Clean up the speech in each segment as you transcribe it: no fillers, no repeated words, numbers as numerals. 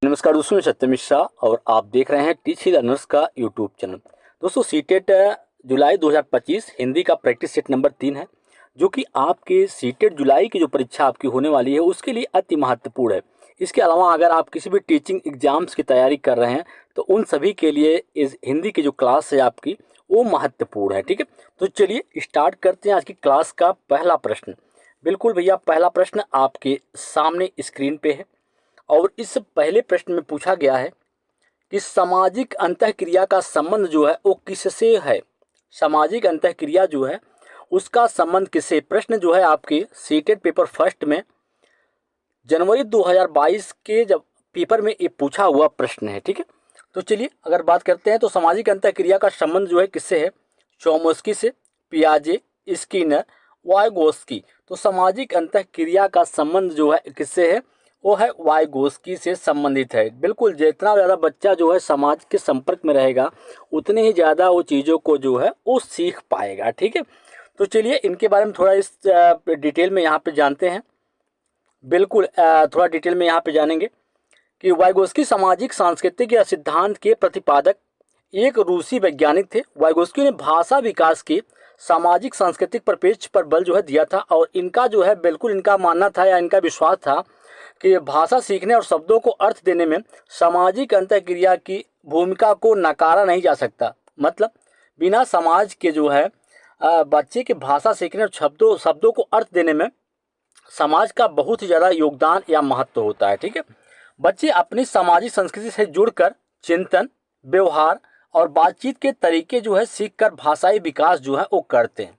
नमस्कार दोस्तों, मैं सत्यम मिश्रा और आप देख रहे हैं टीच लर्नर्स का यूट्यूब चैनल। दोस्तों, सीटेट जुलाई 2025 हिंदी का प्रैक्टिस सेट नंबर 3 है, जो कि आपके सीटेट जुलाई की जो परीक्षा आपकी होने वाली है उसके लिए अति महत्वपूर्ण है। इसके अलावा अगर आप किसी भी टीचिंग एग्जाम्स की तैयारी कर रहे हैं तो उन सभी के लिए इस हिंदी की जो क्लास है आपकी वो महत्वपूर्ण है। ठीक है, तो चलिए स्टार्ट करते हैं आज की क्लास का पहला प्रश्न। बिल्कुल भैया, पहला प्रश्न आपके सामने स्क्रीन पे है और इस पहले प्रश्न में पूछा गया है कि सामाजिक अंतःक्रिया का संबंध जो है वो किससे है। सामाजिक अंतःक्रिया जो है उसका संबंध किससे। प्रश्न जो है आपके सीटेट पेपर फर्स्ट में जनवरी 2022 के जब पेपर में ये पूछा हुआ प्रश्न है। ठीक है, तो चलिए अगर बात करते हैं तो सामाजिक अंतःक्रिया का संबंध जो है किससे है। चोमस्की से, पियाजे, स्किनर, वाइगोस्की। तो सामाजिक अंतःक्रिया का संबंध जो है किससे है, वो है वाइगोस्की से संबंधित है। बिल्कुल, जितना ज़्यादा बच्चा जो है समाज के संपर्क में रहेगा उतने ही ज़्यादा वो चीज़ों को जो है वो सीख पाएगा। ठीक है, तो चलिए इनके बारे में थोड़ा इस डिटेल में यहाँ पे जानते हैं। बिल्कुल, थोड़ा डिटेल में यहाँ पे जानेंगे कि वाइगोस्की सामाजिक सांस्कृतिक या सिद्धांत के प्रतिपादक एक रूसी वैज्ञानिक थे। वाइगोस्की ने भाषा विकास के सामाजिक सांस्कृतिक परिप्रेक्ष्य पर बल जो है दिया था और इनका जो है बिल्कुल इनका मानना था या इनका विश्वास था कि भाषा सीखने और शब्दों को अर्थ देने में सामाजिक अंतःक्रिया की भूमिका को नकारा नहीं जा सकता। मतलब बिना समाज के जो है बच्चे के भाषा सीखने और शब्दों को अर्थ देने में समाज का बहुत ही ज़्यादा योगदान या महत्व होता है। ठीक है, बच्चे अपनी सामाजिक संस्कृति से जुड़कर चिंतन, व्यवहार और बातचीत के तरीके जो है सीखकर भाषाई विकास जो है वो करते हैं।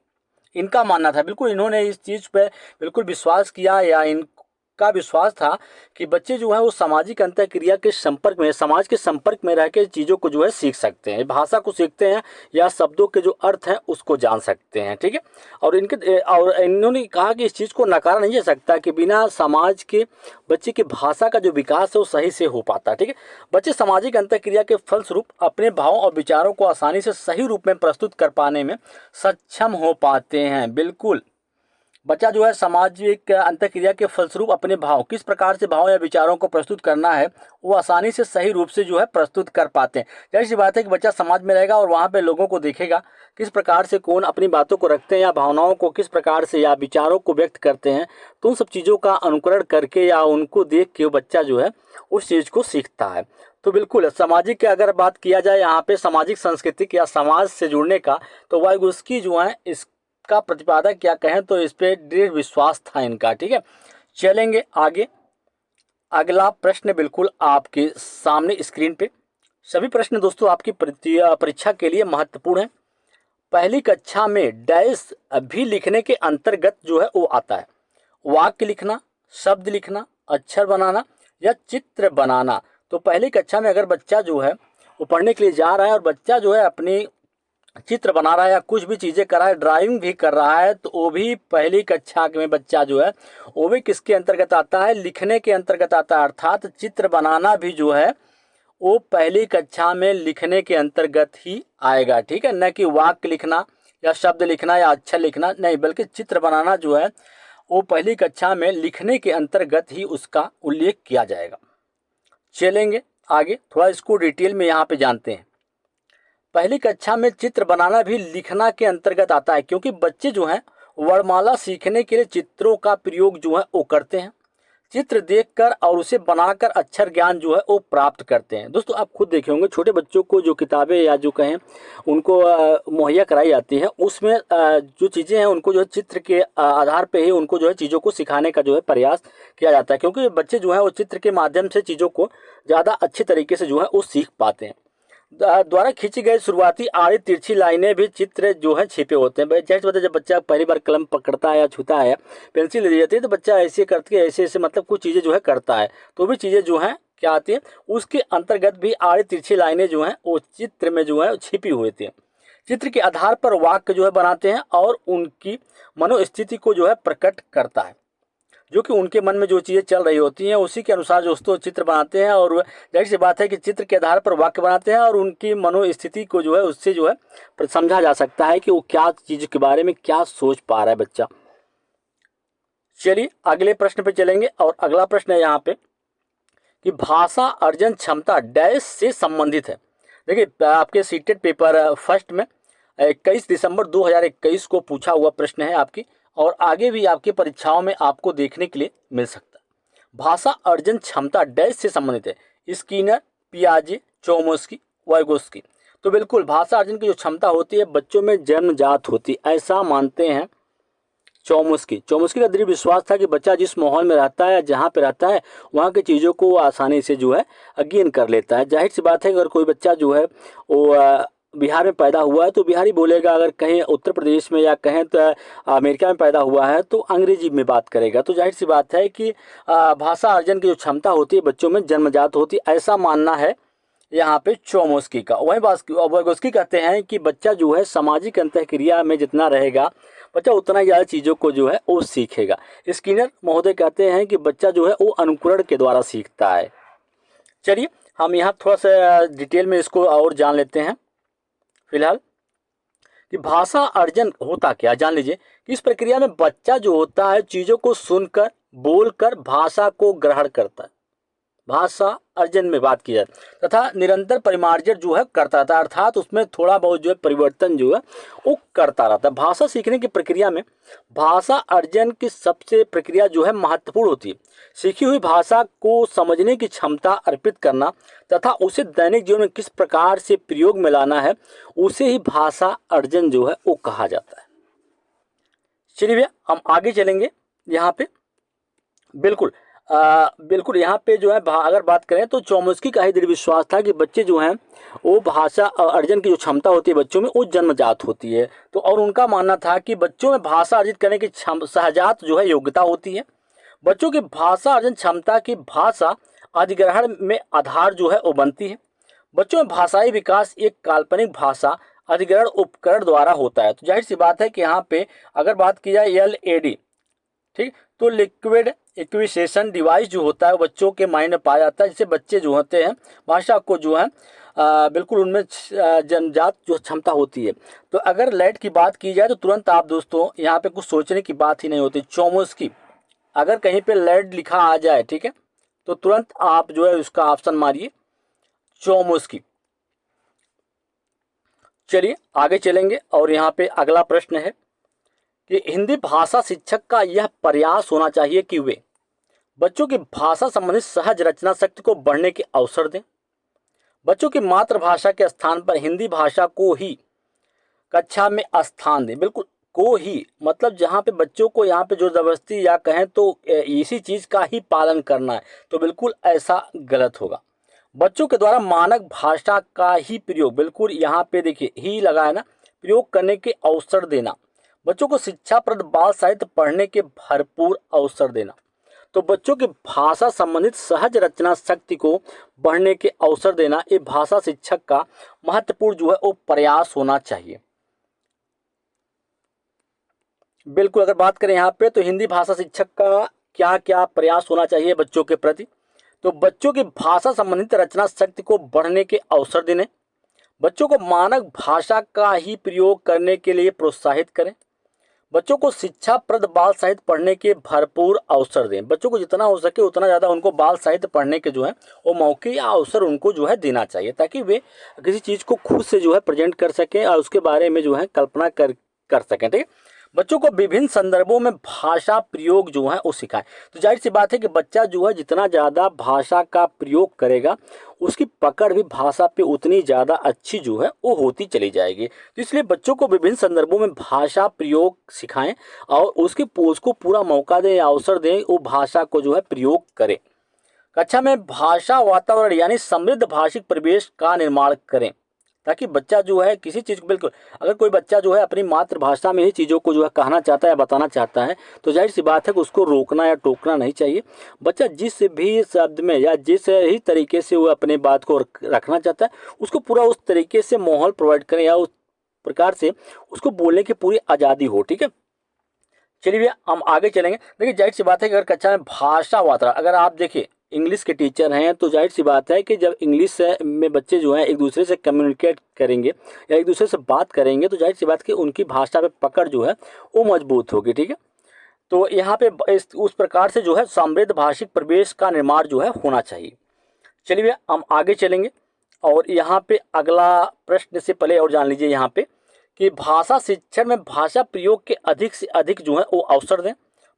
इनका मानना था, बिल्कुल इन्होंने इस चीज़ पे बिल्कुल विश्वास किया या इनका विश्वास था कि बच्चे जो है वो सामाजिक अंतःक्रिया के संपर्क में, समाज के संपर्क में रह के चीज़ों को जो है सीख सकते हैं, भाषा को सीखते हैं या शब्दों के जो अर्थ हैं उसको जान सकते हैं। ठीक है, और इन्होंने कहा कि इस चीज़ को नकारा नहीं जा सकता कि बिना समाज के बच्चे की भाषा का जो विकास है वो सही से हो पाता। ठीक है, बच्चे सामाजिक अंतःक्रिया के फलस्वरूप अपने भावों और विचारों को आसानी से सही रूप में प्रस्तुत कर पाने में सक्षम हो पाते हैं। बिल्कुल, बच्चा जो है सामाजिक अंतःक्रिया के फलस्वरूप अपने भाव, किस प्रकार से भाव या विचारों को प्रस्तुत करना है वो आसानी से सही रूप से जो है प्रस्तुत कर पाते हैं। जाहिर सी बात है कि बच्चा समाज में रहेगा और वहाँ पे लोगों को देखेगा किस प्रकार से कौन अपनी बातों को रखते हैं या भावनाओं को किस प्रकार से या विचारों को व्यक्त करते हैं, तो उन सब चीज़ों का अनुकरण करके या उनको देख के बच्चा जो है उस चीज़ को सीखता है। तो बिल्कुल सामाजिक की अगर बात किया जाए यहाँ पे सामाजिक सांस्कृतिक या समाज से जुड़ने का, तो वाइगोस्की जो है इस का प्रतिपादक क्या कहें तो इस पे दृढ़ विश्वास था इनका। ठीक है, चलेंगे आगे। अगला प्रश्न बिल्कुल आपके सामने स्क्रीन पे। सभी प्रश्न दोस्तों आपकी परीक्षा के लिए महत्वपूर्ण है। पहली कक्षा में डैश भी लिखने के अंतर्गत जो है वो आता है। वाक्य लिखना, शब्द लिखना, अक्षर बनाना या चित्र बनाना। तो पहली कक्षा में अगर बच्चा जो है वो पढ़ने के लिए जा रहा है और बच्चा जो है अपनी चित्र बना रहा है या कुछ भी चीज़ें कर रहा है, ड्राइविंग भी कर रहा है, तो वो भी पहली कक्षा में बच्चा जो है वो भी किसके अंतर्गत आता है, लिखने के अंतर्गत आता है। अर्थात चित्र बनाना भी जो है वो पहली कक्षा में लिखने के अंतर्गत ही आएगा। ठीक है, न कि वाक्य लिखना या शब्द लिखना या अक्षर लिखना नहीं, बल्कि चित्र बनाना जो है वो पहली कक्षा में लिखने के अंतर्गत ही उसका उल्लेख किया जाएगा। चलेंगे आगे, थोड़ा इसको डिटेल में यहाँ पे जानते हैं। पहली कक्षा में चित्र बनाना भी लिखना के अंतर्गत आता है, क्योंकि बच्चे जो हैं वर्णमाला सीखने के लिए चित्रों का प्रयोग जो है वो करते हैं। चित्र देखकर और उसे बनाकर अक्षर ज्ञान जो है वो प्राप्त करते हैं। दोस्तों, आप खुद देखे होंगे छोटे बच्चों को जो किताबें या जो कहें उनको मुहैया कराई जाती हैं, उसमें जो चीज़ें हैं उनको जो है चित्र के आधार पे ही उनको जो है चीज़ों को सिखाने का जो है प्रयास किया जाता है, क्योंकि बच्चे जो है वो चित्र के माध्यम से चीज़ों को ज़्यादा अच्छे तरीके से जो है वो सीख पाते हैं। द्वारा खींची गई शुरुआती आड़ी तिरछी लाइनें भी चित्र जो है छिपे होते हैं। जैसे बता, जब बच्चा पहली बार कलम पकड़ता है या छूता है, पेंसिल ले दी जाती है, तो बच्चा ऐसे करके ऐसे ऐसे मतलब कुछ चीज़ें जो है करता है, तो भी चीज़ें जो हैं क्या आती हैं, उसके अंतर्गत भी आड़ी तिरछी लाइनें जो हैं वो चित्र में जो है छिपी हुई थी। चित्र के आधार पर वाक्य जो है बनाते हैं और उनकी मनोस्थिति को जो है प्रकट करता है, जो कि उनके मन में जो चीज़ें चल रही होती हैं उसी के अनुसार दोस्तों चित्र बनाते हैं। और जाहिर सी बात है कि चित्र के आधार पर वाक्य बनाते हैं और उनकी मनोस्थिति को जो है उससे जो है समझा जा सकता है कि वो क्या चीज़ के बारे में क्या सोच पा रहा है बच्चा। चलिए अगले प्रश्न पे चलेंगे और अगला प्रश्न है यहाँ पे कि भाषा अर्जन क्षमता डैश से संबंधित है। देखिए आपके सीटेट पेपर फर्स्ट में 21 दिसंबर 2021 को पूछा हुआ प्रश्न है आपकी, और आगे भी आपकी परीक्षाओं में आपको देखने के लिए मिल सकता है। भाषा अर्जन क्षमता डैश से संबंधित है, स्किनर, पियाजे, चोमस्की, वाइगोस्की। तो बिल्कुल भाषा अर्जन की जो क्षमता होती है बच्चों में जन्मजात होती है, ऐसा मानते हैं चोमस्की। चोमस्की का दृढ़ विश्वास था कि बच्चा जिस माहौल में रहता है, जहाँ पे रहता है, वहाँ की चीज़ों को वो आसानी से जो है गेन कर लेता है। जाहिर सी बात है अगर कोई बच्चा जो है वो बिहार में पैदा हुआ है तो बिहारी बोलेगा, अगर कहीं उत्तर प्रदेश में या कहें तो अमेरिका में पैदा हुआ है तो अंग्रेजी में बात करेगा। तो जाहिर सी बात है कि भाषा अर्जन की जो क्षमता होती है बच्चों में जन्मजात होती है, ऐसा मानना है यहाँ पे चोमस्की का। वहीं वाइगोस्की कहते हैं कि बच्चा जो है सामाजिक अंतःक्रिया में जितना रहेगा बच्चा उतना ज़्यादा चीज़ों को जो है वो सीखेगा। स्किनर महोदय कहते हैं कि बच्चा जो है वो अनुकरण के द्वारा सीखता है। चलिए हम यहाँ थोड़ा सा डिटेल में इसको और जान लेते हैं फिलहाल कि भाषा अर्जन होता क्या। जान लीजिए कि इस प्रक्रिया में बच्चा जो होता है चीज़ों को सुनकर, बोलकर भाषा को ग्रहण करता है। भाषा अर्जन में बात की जाए तथा निरंतर परिमार्जन जो है करता रहता है, अर्थात उसमें थोड़ा बहुत जो है परिवर्तन जो है वो करता रहता है। भाषा सीखने की प्रक्रिया में भाषा अर्जन की सबसे प्रक्रिया जो है महत्वपूर्ण होती है। सीखी हुई भाषा को समझने की क्षमता अर्पित करना तथा उसे दैनिक जीवन में किस प्रकार से प्रयोग में लाना है, उसे ही भाषा अर्जन जो है वो कहा जाता है। चलिए भैया हम आगे चलेंगे यहाँ पे। बिल्कुल यहाँ पे जो है अगर बात करें तो चोमस्की का ही दृढ़ विश्वास था कि बच्चे जो हैं वो भाषा अर्जन की जो क्षमता होती है बच्चों में वो जन्मजात होती है। तो और उनका मानना था कि बच्चों में भाषा अर्जित करने की सहजात जो है योग्यता होती है। बच्चों की भाषा अर्जन क्षमता की भाषा अधिग्रहण में आधार जो है वो बनती है। बच्चों में भाषाई विकास एक काल्पनिक भाषा अधिग्रहण उपकरण द्वारा होता है। तो जाहिर सी बात है कि यहाँ पे अगर बात की जाए LAD, ठीक, तो लिक्विड एक्विजिशन डिवाइस जो होता है बच्चों के माइंड में पाया जाता है, जिससे बच्चे जो होते हैं भाषा को जो है बिल्कुल उनमें जन्मजात जो क्षमता होती है। तो अगर लैड की बात की जाए तो तुरंत आप दोस्तों यहाँ पे कुछ सोचने की बात ही नहीं होती। चोमस्की, अगर कहीं पे लैड लिखा आ जाए, ठीक है, तो तुरंत आप जो है उसका ऑप्शन मारिए चोमस्की। चलिए आगे चलेंगे और यहाँ पे अगला प्रश्न है कि हिंदी भाषा शिक्षक का यह प्रयास होना चाहिए कि वे बच्चों की भाषा संबंधित सहज रचना शक्ति को बढ़ने के अवसर दें। बच्चों की मातृभाषा के स्थान पर हिंदी भाषा को ही कक्षा में स्थान दें। बिल्कुल को ही मतलब जहाँ पे बच्चों को यहाँ पे जोर जबरदस्ती या कहें तो इसी चीज़ का ही पालन करना है, तो बिल्कुल ऐसा गलत होगा। बच्चों के द्वारा मानक भाषा का ही प्रयोग, बिल्कुल यहाँ पे देखिए ही लगा है ना, प्रयोग करने के अवसर देना। बच्चों को शिक्षाप्रद बाल साहित्य पढ़ने के भरपूर अवसर देना। तो बच्चों की भाषा संबंधित सहज रचना शक्ति को बढ़ने के अवसर देना, ये भाषा शिक्षक का महत्वपूर्ण जो है वो प्रयास होना चाहिए। बिल्कुल अगर बात करें यहाँ पे तो हिंदी भाषा शिक्षक का क्या क्या प्रयास होना चाहिए बच्चों के प्रति, तो बच्चों की भाषा संबंधित रचना शक्ति को बढ़ने के अवसर देने, बच्चों को मानक भाषा का ही प्रयोग करने के लिए प्रोत्साहित करें, बच्चों को शिक्षाप्रद बाल साहित्य पढ़ने के भरपूर अवसर दें। बच्चों को जितना हो सके उतना ज़्यादा उनको बाल साहित्य पढ़ने के जो है वो मौके या अवसर उनको जो है देना चाहिए, ताकि वे किसी चीज़ को खुद से जो है प्रेजेंट कर सकें और उसके बारे में जो है कल्पना कर सकें। ठीक है, बच्चों को विभिन्न संदर्भों में भाषा प्रयोग जो है वो सिखाएं। तो जाहिर सी बात है कि बच्चा जो है जितना ज़्यादा भाषा का प्रयोग करेगा उसकी पकड़ भी भाषा पे उतनी ज़्यादा अच्छी जो है वो होती चली जाएगी। तो इसलिए बच्चों को विभिन्न संदर्भों में भाषा प्रयोग सिखाएं और उसको पूरा मौका दें या अवसर दें, वो भाषा को जो है प्रयोग करें। कक्षा में भाषा वातावरण यानी समृद्ध भाषिक परिवेश का निर्माण करें, ताकि बच्चा जो है किसी चीज़ को, बिल्कुल अगर कोई बच्चा जो है अपनी मातृभाषा में ही चीज़ों को जो है कहना चाहता है, बताना चाहता है, तो जाहिर सी बात है कि उसको रोकना या टोकना नहीं चाहिए। बच्चा जिस भी शब्द में या जिस ही तरीके से वो अपने बात को रखना चाहता है उसको पूरा उस तरीके से माहौल प्रोवाइड करें या उस प्रकार से उसको बोलने की पूरी आज़ादी हो। ठीक है, चलिए भैया हम आगे चलेंगे। देखिए जाहिर सी बात है कि अगर कक्षा में भाषा वातावरण, अगर आप देखिए इंग्लिश के टीचर हैं तो जाहिर सी बात है कि जब इंग्लिश में बच्चे जो हैं एक दूसरे से कम्युनिकेट करेंगे या एक दूसरे से बात करेंगे तो जाहिर सी बात कि उनकी भाषा पे पकड़ जो है वो मजबूत होगी। ठीक है, तो यहाँ पे उस प्रकार से जो है समृद्ध भाषिक परिवेश का निर्माण जो है होना चाहिए। चलिए भैया हम आगे चलेंगे और यहाँ पे अगला प्रश्न से पहले और जान लीजिए यहाँ पे कि भाषा शिक्षण में भाषा प्रयोग के अधिक से अधिक जो है वो अवसर दें।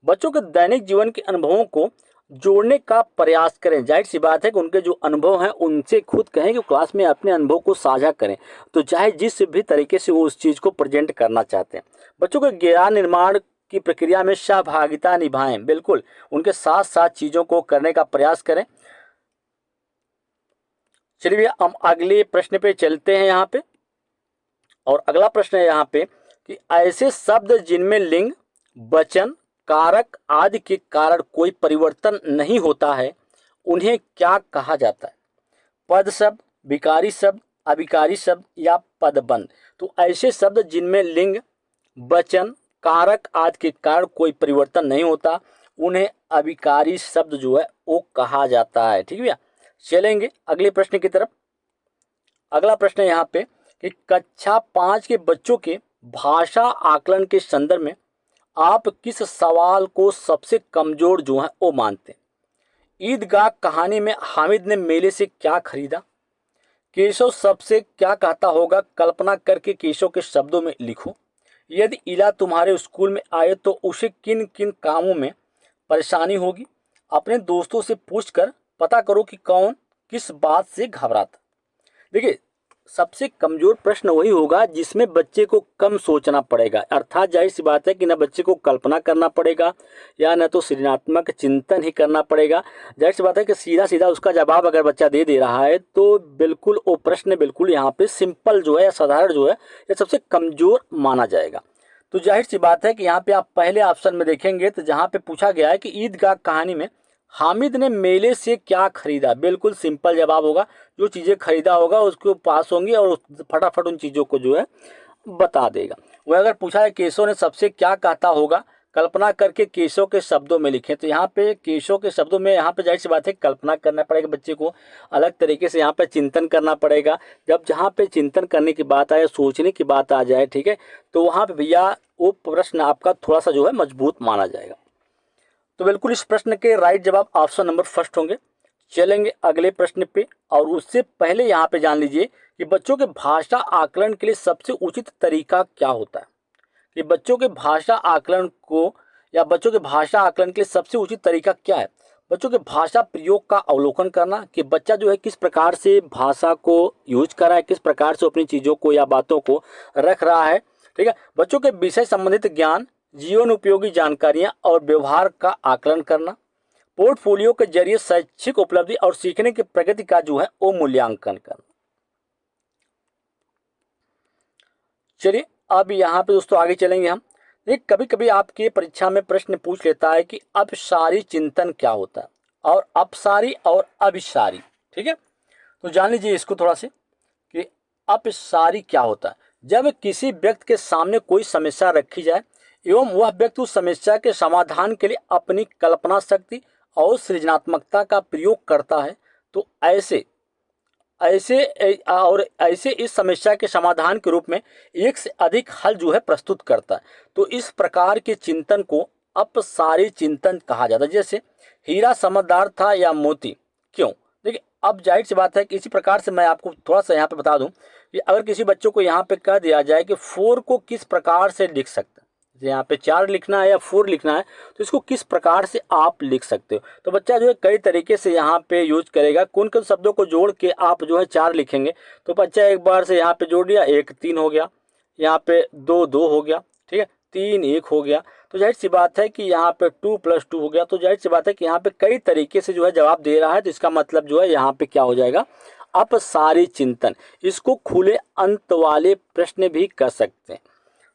बच्चों के दैनिक जीवन के अनुभवों को जोड़ने का प्रयास करें। जाहिर सी बात है कि उनके जो अनुभव हैं उनसे खुद कहें कि क्लास में अपने अनुभव को साझा करें। तो चाहे जिस भी तरीके से वो उस चीज़ को प्रेजेंट करना चाहते हैं, बच्चों के ज्ञान निर्माण की प्रक्रिया में सहभागिता निभाएं। बिल्कुल उनके साथ साथ चीज़ों को करने का प्रयास करें। चलिए भैया हम अगले प्रश्न पे चलते हैं यहाँ पे, और अगला प्रश्न है यहाँ पे कि ऐसे शब्द जिनमें लिंग, वचन, कारक आदि के कारण कोई परिवर्तन नहीं होता है उन्हें क्या कहा जाता है? पद शब्द, विकारी शब्द, अविकारी शब्द या पदबंध। तो ऐसे शब्द जिनमें लिंग, वचन, कारक आदि के कारण कोई परिवर्तन नहीं होता उन्हें अविकारी शब्द जो है वो कहा जाता है। ठीक है भैया, चलेंगे अगले प्रश्न की तरफ। अगला प्रश्न है यहाँ पे कि कक्षा 5 के बच्चों के भाषा आकलन के संदर्भ में आप किस सवाल को सबसे कमजोर जो है वो मानते हैं? ईदगाह कहानी में हामिद ने मेले से क्या खरीदा? केशव सबसे क्या कहता होगा? कल्पना करके केशव के शब्दों में लिखो। यदि इला तुम्हारे स्कूल में आए तो उसे किन किन कामों में परेशानी होगी? अपने दोस्तों से पूछकर पता करो कि कौन किस बात से घबराता। देखिए सबसे कमजोर प्रश्न वही होगा जिसमें बच्चे को कम सोचना पड़ेगा, अर्थात जाहिर सी बात है कि न बच्चे को कल्पना करना पड़ेगा या न तो सृजनात्मक चिंतन ही करना पड़ेगा। जाहिर सी बात है कि सीधा सीधा उसका जवाब अगर बच्चा दे दे रहा है तो बिल्कुल वो प्रश्न बिल्कुल यहाँ पे सिंपल जो है या साधारण जो है ये सबसे कमजोर माना जाएगा। तो जाहिर सी बात है कि यहाँ पे आप पहले ऑप्शन में देखेंगे तो जहाँ पे पूछा गया है कि ईदगाह कहानी में हामिद ने मेले से क्या खरीदा, बिल्कुल सिंपल जवाब होगा। जो चीज़ें खरीदा होगा उसको पास होंगी और फटाफट उन चीज़ों को जो है बता देगा। वह अगर पूछा है केशव ने सबसे क्या कहता होगा, कल्पना करके केशव के शब्दों में लिखें। तो यहाँ पे केशव के शब्दों में यहाँ पे जाहिर सी बात है कल्पना करना पड़ेगा, बच्चे को अलग तरीके से यहाँ पे चिंतन करना पड़ेगा। जब जहाँ पे चिंतन करने की बात आए, सोचने की बात आ जाए, ठीक है, तो वहाँ पे भैया वो प्रश्न आपका थोड़ा सा जो है मजबूत माना जाएगा। तो बिल्कुल इस प्रश्न के राइट जवाब ऑप्शन नंबर फर्स्ट होंगे। चलेंगे अगले प्रश्न पे, और उससे पहले यहाँ पे जान लीजिए कि बच्चों के भाषा आकलन के लिए सबसे उचित तरीका क्या होता है। कि बच्चों के भाषा आकलन को या बच्चों के भाषा आकलन के लिए सबसे उचित तरीका क्या है? बच्चों के भाषा प्रयोग का अवलोकन करना कि बच्चा जो है किस प्रकार से भाषा को यूज कर रहा है, किस प्रकार से अपनी चीज़ों को या बातों को रख रहा है। ठीक है, बच्चों के विषय संबंधित ज्ञान, जीवन उपयोगी जानकारियां और व्यवहार का आकलन करना, पोर्टफोलियो के जरिए शैक्षिक उपलब्धि और सीखने की प्रगति का जो है वो मूल्यांकन करना। चलिए अब यहाँ पे दोस्तों आगे चलेंगे हम। देखिए कभी कभी आपकी परीक्षा में प्रश्न पूछ लेता है कि अपसारी चिंतन क्या होता है और अपसारी और अभिसारी। ठीक है, तो जान लीजिए इसको थोड़ा से कि अपसारी क्या होता है। जब किसी व्यक्ति के सामने कोई समस्या रखी जाए एवं वह व्यक्ति उस समस्या के समाधान के लिए अपनी कल्पना शक्ति और सृजनात्मकता का प्रयोग करता है तो ऐसे इस समस्या के समाधान के रूप में एक से अधिक हल जो है प्रस्तुत करता है। तो इस प्रकार के चिंतन को अपसारी चिंतन कहा जाता है। जैसे हीरा समझदार था या मोती, क्यों? देखिए अब जाहिर सी बात है कि इसी प्रकार से मैं आपको थोड़ा सा यहाँ पे बता दूं कि अगर किसी बच्चों को यहाँ पे कह दिया जाए कि 4 को किस प्रकार से लिख सकते हैं, यहाँ पे 4 लिखना है या 4 लिखना है तो इसको किस प्रकार से आप लिख सकते हो। तो बच्चा जो है कई तरीके से यहाँ पे यूज करेगा। कौन कौन शब्दों को जोड़ के आप जो है 4 लिखेंगे। तो बच्चा एक बार से यहाँ पे जोड़ दिया, 1 3 हो गया, यहाँ पे 2 2 हो गया, ठीक है, 3 1 हो गया। तो जाहिर सी बात है कि यहाँ पे 2 + 2 हो गया। तो जाहिर सी बात है कि यहाँ पे कई तरीके से जो है जवाब दे रहा है। तो इसका मतलब जो है यहाँ पे क्या हो जाएगा, अपसारी चिंतन। इसको खुले अंत वाले प्रश्न भी कर सकते हैं।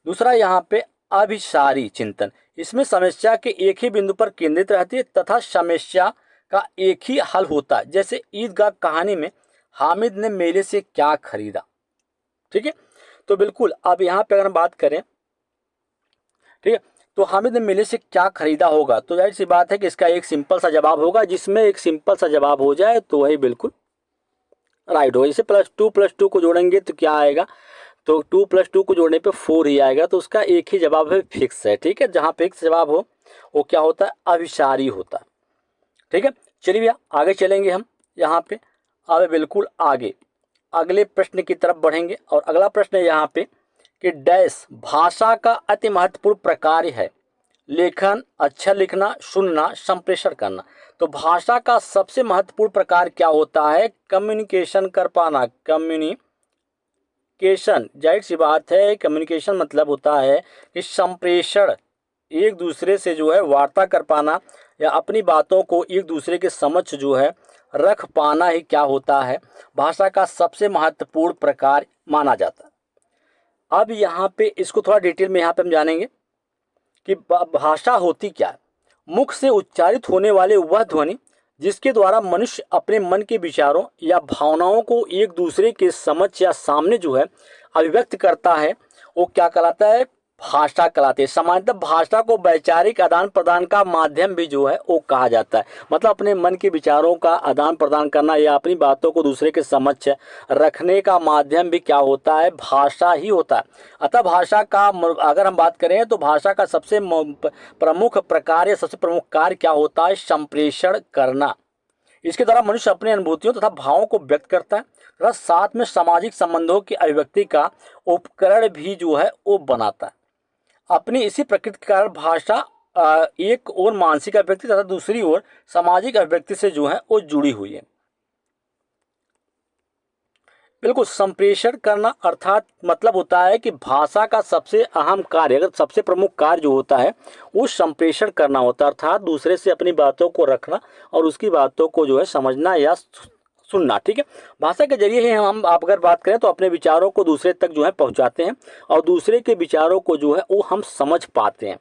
दूसरा यहाँ पे अभिसारी चिंतन, इसमें समस्या के एक ही बिंदु पर केंद्रित रहती है तथा समस्या का एक ही हल होता है। जैसे ईदगाह कहानी में हामिद ने मेले से क्या खरीदा। ठीक है, तो बिल्कुल अब यहाँ पे अगर हम बात करें, ठीक है, तो हामिद ने मेले से क्या खरीदा होगा, तो जाहिर सी बात है कि इसका एक सिंपल सा जवाब होगा। जिसमें एक सिंपल सा जवाब हो जाए तो वही बिल्कुल राइट होगा। जैसे +2 को जोड़ेंगे तो क्या आएगा, तो 2 + 2 को जोड़ने पे 4 ही आएगा। तो उसका एक ही जवाब है, फिक्स है। ठीक है, जहाँ फिक्स जवाब हो वो क्या होता है, अभिसारी होता है। ठीक है, चलिए भैया आगे चलेंगे हम यहाँ पे। अब बिल्कुल आगे अगले प्रश्न की तरफ बढ़ेंगे और अगला प्रश्न है यहाँ पे कि डैश भाषा का अति महत्वपूर्ण प्रकार है। लेखन, अक्षर लिखना, सुनना, संप्रेषण करना। तो भाषा का सबसे महत्वपूर्ण प्रकार क्या होता है? कम्युनिकेशन कर पाना। कम्युनिकेशन, जाहिर सी बात है, कम्युनिकेशन मतलब होता है कि संप्रेषण, एक दूसरे से जो है वार्ता कर पाना या अपनी बातों को एक दूसरे के समक्ष जो है रख पाना ही क्या होता है, भाषा का सबसे महत्वपूर्ण प्रकार माना जाता है। अब यहाँ पे इसको थोड़ा डिटेल में यहाँ पे हम जानेंगे कि भाषा होती क्या है। मुख से उच्चारित होने वाले वह ध्वनि जिसके द्वारा मनुष्य अपने मन के विचारों या भावनाओं को एक दूसरे के समक्ष या सामने जो है अभिव्यक्त करता है, वो क्या कहलाता है? भाषा कहलाती है। सामान्यतः भाषा को वैचारिक आदान प्रदान का माध्यम भी जो है वो कहा जाता है। मतलब अपने मन के विचारों का आदान प्रदान करना या अपनी बातों को दूसरे के समक्ष रखने का माध्यम भी क्या होता है? भाषा ही होता है। अतः भाषा का अगर हम बात करें तो भाषा का सबसे प्रमुख प्रकार या सबसे प्रमुख कार्य क्या होता है? संप्रेषण करना। इसके द्वारा मनुष्य अपने अनुभूतियों तथा भावों को व्यक्त करता है तथा साथ में सामाजिक संबंधों की अभिव्यक्ति का उपकरण भी जो है वो बनाता है। अपनी इसी प्रकृति के कारण भाषा एक और मानसिक अभिव्यक्ति तथा दूसरी ओर सामाजिक अभिव्यक्ति से जो है वो जुड़ी हुई है। बिल्कुल, संप्रेषण करना अर्थात मतलब होता है कि भाषा का सबसे अहम कार्य, अगर सबसे प्रमुख कार्य जो होता है वो संप्रेषण करना होता है, अर्थात दूसरे से अपनी बातों को रखना और उसकी बातों को जो है समझना या सुनना। ठीक है, भाषा के जरिए ही हम आप अगर बात करें तो अपने विचारों को दूसरे तक जो है पहुंचाते हैं और दूसरे के विचारों को जो है वो हम समझ पाते हैं।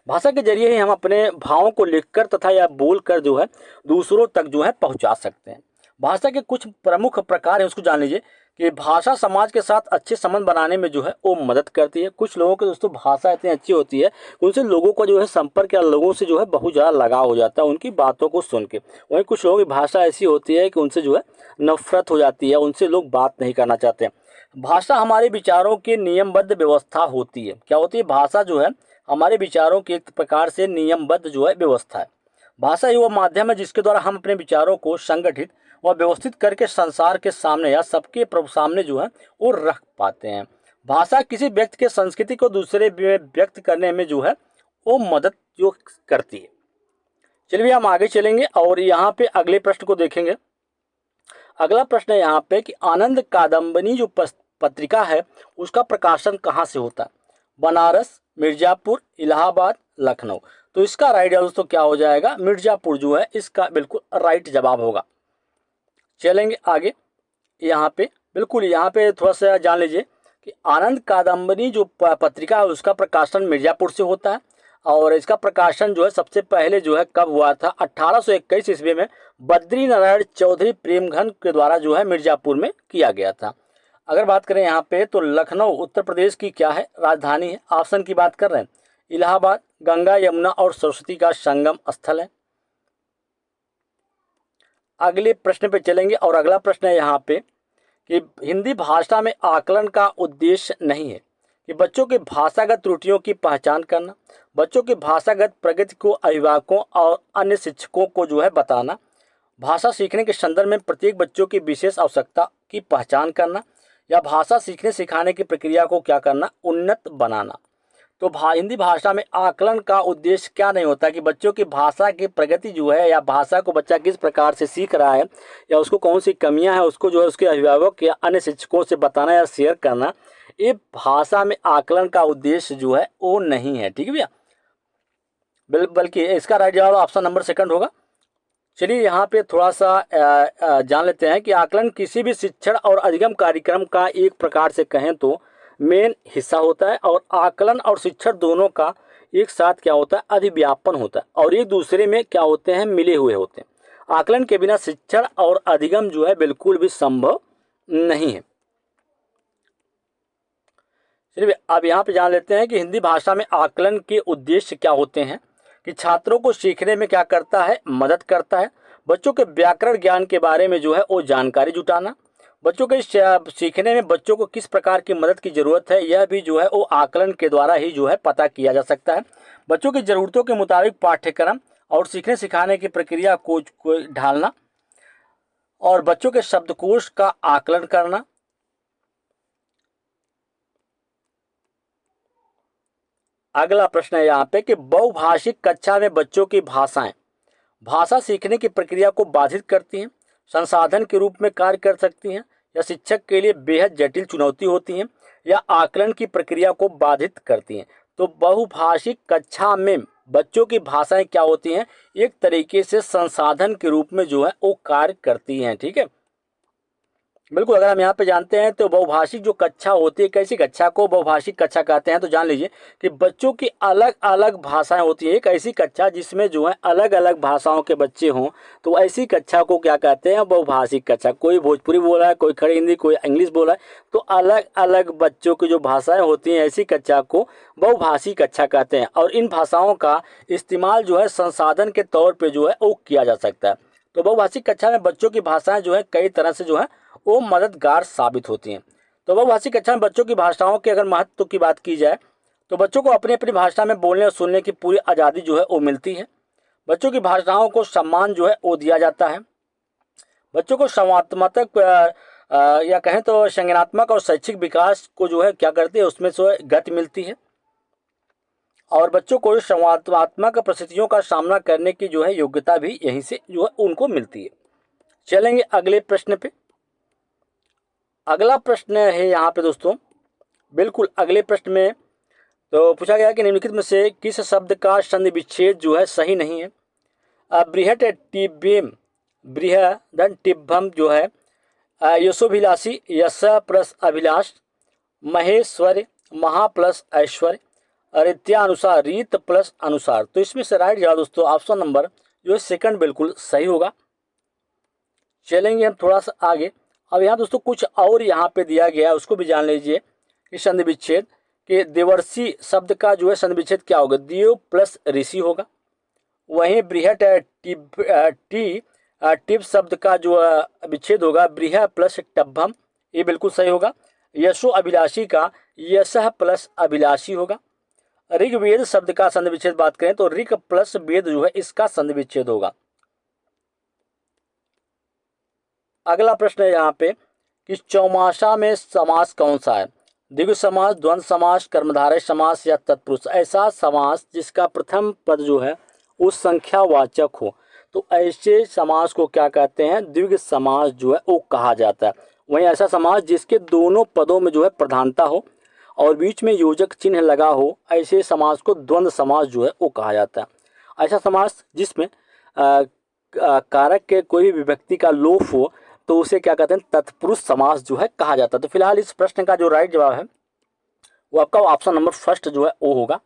भाषा के जरिए ही हम अपने भावों को लिखकर तथा या बोलकर जो है दूसरों तक जो है पहुंचा सकते हैं। भाषा के कुछ प्रमुख प्रकार है, उसको जान लीजिए कि भाषा समाज के साथ अच्छे संबंध बनाने में जो है वो मदद करती है। कुछ लोगों की दोस्तों भाषा इतनी अच्छी होती है कि उनसे लोगों को जो है संपर्क या लोगों से जो है बहुत ज़्यादा लगाव हो जाता है उनकी बातों को सुन के। वहीं कुछ लोगों की भाषा ऐसी होती है कि उनसे जो है नफरत हो जाती है, उनसे लोग बात नहीं करना चाहते हैं। भाषा हमारे विचारों की नियमबद्ध व्यवस्था होती है। क्या होती है? भाषा जो है हमारे विचारों की एक प्रकार से नियमबद्ध जो है व्यवस्था है। भाषा ही वो माध्यम है जिसके द्वारा हम अपने विचारों को संगठित और व्यवस्थित करके संसार के सामने या सबके सामने जो है वो रख पाते हैं। भाषा किसी व्यक्ति के संस्कृति को दूसरे में व्यक्त करने में जो है वो मदद जो करती है। चलिए हम आगे चलेंगे और यहाँ पे अगले प्रश्न को देखेंगे। अगला प्रश्न है यहाँ पे कि आनंद कादम्बनी जो पत्रिका है उसका प्रकाशन कहाँ से होता है? बनारस, मिर्जापुर, इलाहाबाद, लखनऊ। तो इसका राइट दोस्तों क्या हो जाएगा? मिर्जापुर जो है इसका बिल्कुल राइट जवाब होगा। चलेंगे आगे, यहाँ पे बिल्कुल यहाँ पे थोड़ा सा जान लीजिए कि आनंद कादम्बनी जो पत्रिका है उसका प्रकाशन मिर्जापुर से होता है और इसका प्रकाशन जो है सबसे पहले जो है कब हुआ था? 1821 ईस्वी में बद्री नारायण चौधरी प्रेमघन के द्वारा जो है मिर्जापुर में किया गया था। अगर बात करें यहाँ पे तो लखनऊ उत्तर प्रदेश की क्या है? राजधानी है। ऑप्शन की बात कर रहे हैं, इलाहाबाद गंगा यमुना और सरस्वती का संगम स्थल है। अगले प्रश्न पे चलेंगे और अगला प्रश्न है यहाँ पे कि हिंदी भाषा में आकलन का उद्देश्य नहीं है कि बच्चों के भाषागत त्रुटियों की पहचान करना, बच्चों के भाषागत प्रगति को अभिभावकों और अन्य शिक्षकों को जो है बताना, भाषा सीखने के संदर्भ में प्रत्येक बच्चों की विशेष आवश्यकता की पहचान करना या भाषा सीखने सिखाने की प्रक्रिया को क्या करना? उन्नत बनाना। तो हिंदी भाषा में आकलन का उद्देश्य क्या नहीं होता कि बच्चों की भाषा की प्रगति जो है या भाषा को बच्चा किस प्रकार से सीख रहा है या उसको कौन सी कमियां हैं उसको जो है उसके अभिभावक या अन्य शिक्षकों से बताना या शेयर करना, ये भाषा में आकलन का उद्देश्य जो है वो नहीं है। ठीक है भैया, बल्कि इसका राइट जवाब ऑप्शन नंबर सेकंड होगा। चलिए यहाँ पे थोड़ा सा जान लेते हैं कि आकलन किसी भी शिक्षण और अधिगम कार्यक्रम का एक प्रकार से कहें तो मेन हिस्सा होता है और आकलन और शिक्षण दोनों का एक साथ क्या होता है? अधिव्यापन होता है और एक दूसरे में क्या होते हैं? मिले हुए होते हैं। आकलन के बिना शिक्षण और अधिगम जो है बिल्कुल भी संभव नहीं है। चलिए अब यहाँ पे जान लेते हैं कि हिंदी भाषा में आकलन के उद्देश्य क्या होते हैं कि छात्रों को सीखने में क्या करता है? मदद करता है। बच्चों के व्याकरण ज्ञान के बारे में जो है वो जानकारी जुटाना, बच्चों के सीखने में बच्चों को किस प्रकार की मदद की ज़रूरत है यह भी जो है वो आकलन के द्वारा ही जो है पता किया जा सकता है। बच्चों की ज़रूरतों के मुताबिक पाठ्यक्रम और सीखने सिखाने की प्रक्रिया को ढालना और बच्चों के शब्दकोश का आकलन करना। अगला प्रश्न है यहाँ पे कि बहुभाषिक कक्षा में बच्चों की भाषाएं भाषा सीखने की प्रक्रिया को बाधित करती हैं, संसाधन के रूप में कार्य कर सकती हैं, या शिक्षक के लिए बेहद जटिल चुनौती होती हैं, या आकलन की प्रक्रिया को बाधित करती हैं। तो बहुभाषिक कक्षा में बच्चों की भाषाएं क्या होती हैं, एक तरीके से संसाधन के रूप में जो है वो कार्य करती हैं। ठीक है, बिल्कुल। अगर हम यहाँ पे जानते हैं तो बहुभाषिक जो कक्षा होती है, कैसी कक्षा को बहुभाषिक कक्षा कहते हैं, तो जान लीजिए कि बच्चों की अलग अलग भाषाएं होती है। एक ऐसी कक्षा जिसमें जो है अलग अलग भाषाओं के बच्चे हों, तो ऐसी कक्षा को क्या कहते हैं, बहुभाषिक कक्षा। कोई भोजपुरी बोल रहा है, कोई खड़ी हिंदी, कोई इंग्लिश बोल रहा है, तो अलग अलग बच्चों की जो भाषाएं होती हैं, ऐसी कक्षा को बहुभाषिक कक्षा कहते हैं। और इन भाषाओं का इस्तेमाल जो है संसाधन के तौर पर जो है वो किया जा सकता है। तो बहुभाषिक कक्षा में बच्चों की भाषाएं जो है कई तरह से जो है वो मददगार साबित होती हैं। तो बहुभाषिक कक्षा में बच्चों की भाषाओं के अगर महत्व की बात की जाए तो बच्चों को अपनी अपनी भाषा में बोलने और सुनने की पूरी आज़ादी जो है वो मिलती है। बच्चों की भाषाओं को सम्मान जो है वो दिया जाता है। बच्चों को संवादात्मक या कहें तो संज्ञानात्मक और शैक्षिक विकास को जो है क्या करती है, उसमें जो है गति मिलती है। और बच्चों को संवादात्मक परिस्थितियों का सामना करने की जो है योग्यता भी यहीं से जो है उनको मिलती है। चलेंगे अगले प्रश्न पे। अगला प्रश्न है यहाँ पे दोस्तों, बिल्कुल अगले प्रश्न में तो पूछा गया कि निम्नलिखित में से किस शब्द का संधि विच्छेद जो है सही नहीं है। बृहट टिब्बम, बृहदन टिब्बम जो है यशोभिलाषी, यश प्लस अभिलाष, महेश्वर, महा प्लस ऐश्वर्य, रीत्यानुसार, रीत प्लस अनुसार। तो इसमें से राइट जवाब दोस्तों ऑप्शन नंबर जो है सेकंड बिल्कुल सही होगा। चलेंगे हम थोड़ा सा आगे। अब यहाँ दोस्तों कुछ और यहाँ पे दिया गया है, उसको भी जान लीजिए कि संधि विच्छेद के देवर्षि शब्द का जो है संधि विच्छेद क्या होगा, देव प्लस ऋषि होगा। वहीं बृहट टिब शब्द का जो विच्छेद होगा बृह प्लस टब्बम, ये बिल्कुल सही होगा। यशो अभिलाषी का यशः प्लस अभिलाषी होगा। ऋग्वेद शब्द का संधि विच्छेद बात करें तो ऋग प्लस वेद जो है इसका संधि विच्छेद होगा। अगला प्रश्न है यहाँ पे कि चौमासा में समास कौन सा है, द्विगु समास, द्वंद्व समास, कर्मधारय समास या तत्पुरुष। ऐसा समास जिसका प्रथम पद जो है वो संख्यावाचक हो, तो ऐसे समास को क्या कहते हैं, द्विगु समास जो है वो कहा जाता है। वहीं ऐसा समास जिसके दोनों पदों में जो है प्रधानता हो और बीच में योजक चिन्ह लगा हो, ऐसे समास को द्वंद्व समास जो है वो कहा जाता है। ऐसा समास जिसमें कारक के कोई भी विभक्ति का लोप हो तो उसे क्या कहते हैं, तत्पुरुष समास जो है कहा जाता है। तो फिलहाल इस प्रश्न का जो राइट जवाब है वो आपका ऑप्शन नंबर फर्स्ट जो है वो होगा।